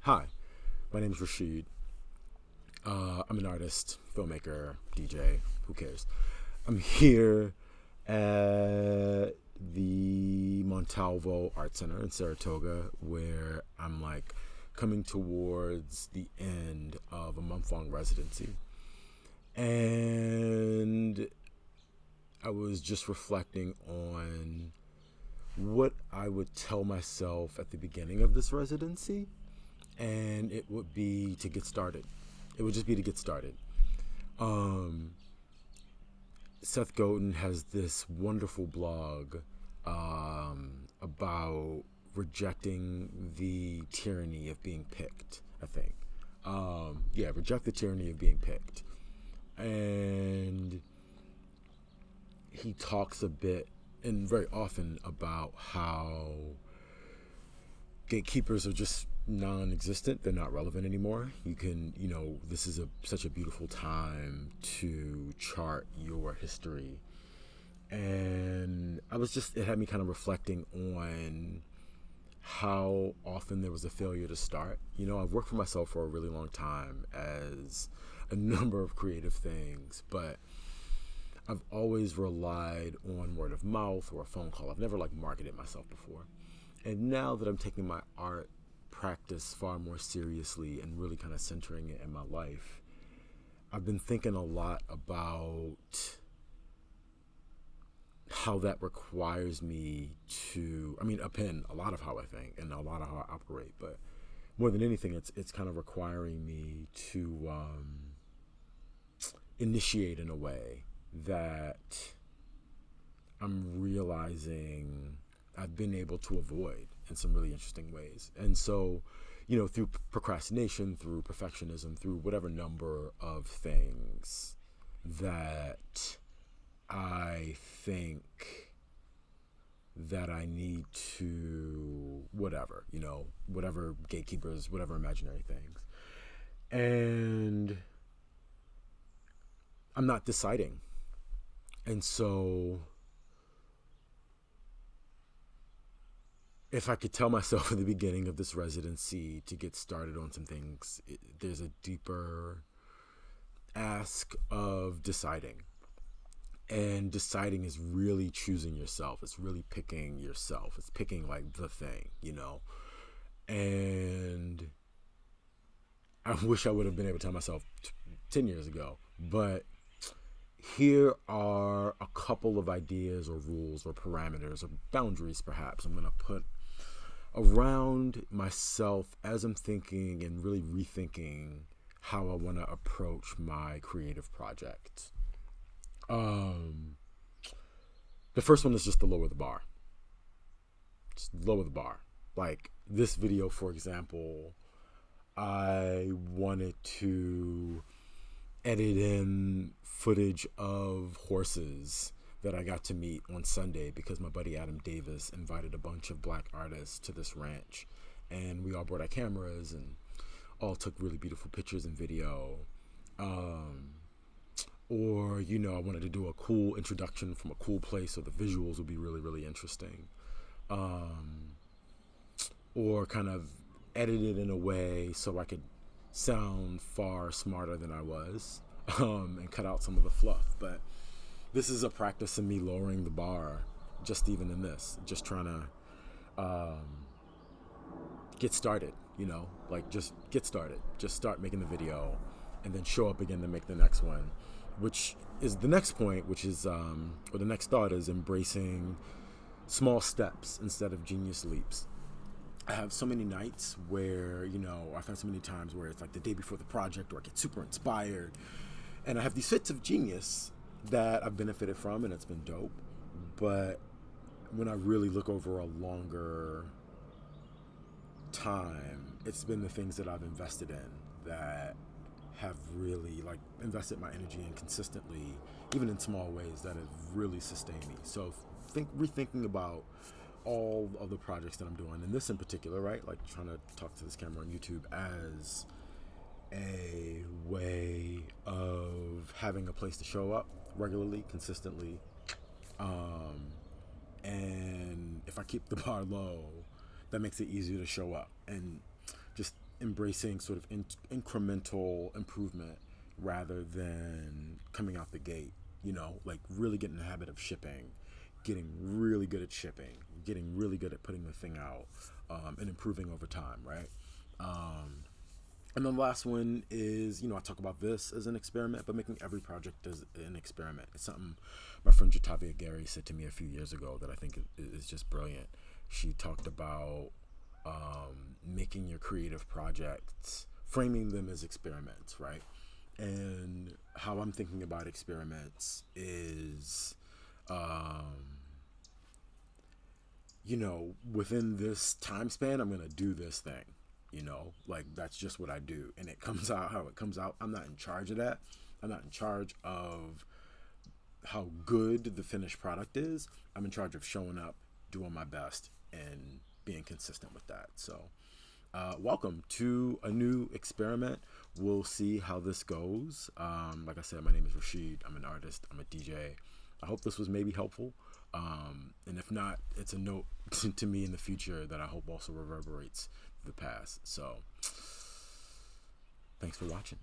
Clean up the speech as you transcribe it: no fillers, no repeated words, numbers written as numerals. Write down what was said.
Hi, my name is Rashid. I'm an artist, filmmaker, DJ, who cares? I'm here at the Montalvo Art Center in Saratoga, where I'm like coming towards the end of a month-long residency. And I was just reflecting on what I would tell myself at the beginning of this residency, and it would be to get started. It would just be to get started. Um, Seth Godin has this wonderful blog about rejecting the tyranny of being picked, I think. Yeah, reject the tyranny of being picked. And he talks a bit and very often about how gatekeepers are just non-existent. They're not relevant anymore. You can, this is such a beautiful time to chart your history. And it had me kind of reflecting on how often there was a failure to start. I've worked for myself for a really long time as a number of creative things, but I've always relied on word of mouth or a phone call. I've never marketed myself before. And now that I'm taking my art practice far more seriously and really kind of centering it in my life, I've been thinking a lot about how that requires me to, append a lot of how I think and a lot of how I operate, but more than anything, it's kind of requiring me to initiate in a way that I'm realizing I've been able to avoid in some really interesting ways. And so, through procrastination, through perfectionism, through whatever number of things that I think that I need to, whatever gatekeepers, whatever imaginary things. And I'm not deciding. And so if I could tell myself at the beginning of this residency to get started on some things, there's a deeper ask of deciding. And deciding is really choosing yourself. It's really picking yourself. It's picking the thing, And I wish I would have been able to tell myself 10 years ago. But here are a couple of ideas or rules or parameters or boundaries, perhaps, I'm going to put around myself as I'm thinking and really rethinking how I want to approach my creative project. The first one is just to lower the bar. Just lower the bar. Like this video, for example, I wanted to edit in footage of horses that I got to meet on Sunday because my buddy Adam Davis invited a bunch of black artists to this ranch, and we all brought our cameras and all took really beautiful pictures and video. Or, I wanted to do a cool introduction from a cool place so the visuals would be really, really interesting. Or kind of edit it in a way so I could sound far smarter than I was, and cut out some of the fluff. But this is a practice in me lowering the bar, just even in this, just trying to get started, just get started. Just start making the video and then show up again to make the next one, which is the next point, which is, or the next thought is embracing small steps instead of genius leaps. I have so many nights where, I've had so many times where it's like the day before the project or I get super inspired and I have these fits of genius that I've benefited from and it's been dope. But when I really look over a longer time, it's been the things that I've invested in that have really invested my energy in consistently, even in small ways, that have really sustained me. So rethinking about all of the projects that I'm doing, and this in particular, right? Trying to talk to this camera on YouTube as a way of having a place to show up regularly, consistently. And if I keep the bar low, that makes it easier to show up. And just embracing sort of incremental improvement rather than coming out the gate, like really getting in the habit of shipping, getting really good at shipping, getting really good at putting the thing out, and improving over time, right? And then the last one is, I talk about this as an experiment, but making every project as an experiment. It's something my friend Jatavia Gary said to me a few years ago that I think is just brilliant. She talked about making your creative projects, framing them as experiments, right? And how I'm thinking about experiments is, within this time span, I'm going to do this thing. Like that's just what I do, and it comes out how it comes out. I'm not in charge of that. I'm not in charge of how good the finished product is. I'm in charge of showing up, doing my best, and being consistent with that. So welcome to a new experiment. We'll see how this goes. Like I said, my name is Rashid. I'm an artist. I'm a DJ. I hope this was maybe helpful. And if not, it's a note to me in the future that I hope also reverberates the past. So thanks for watching.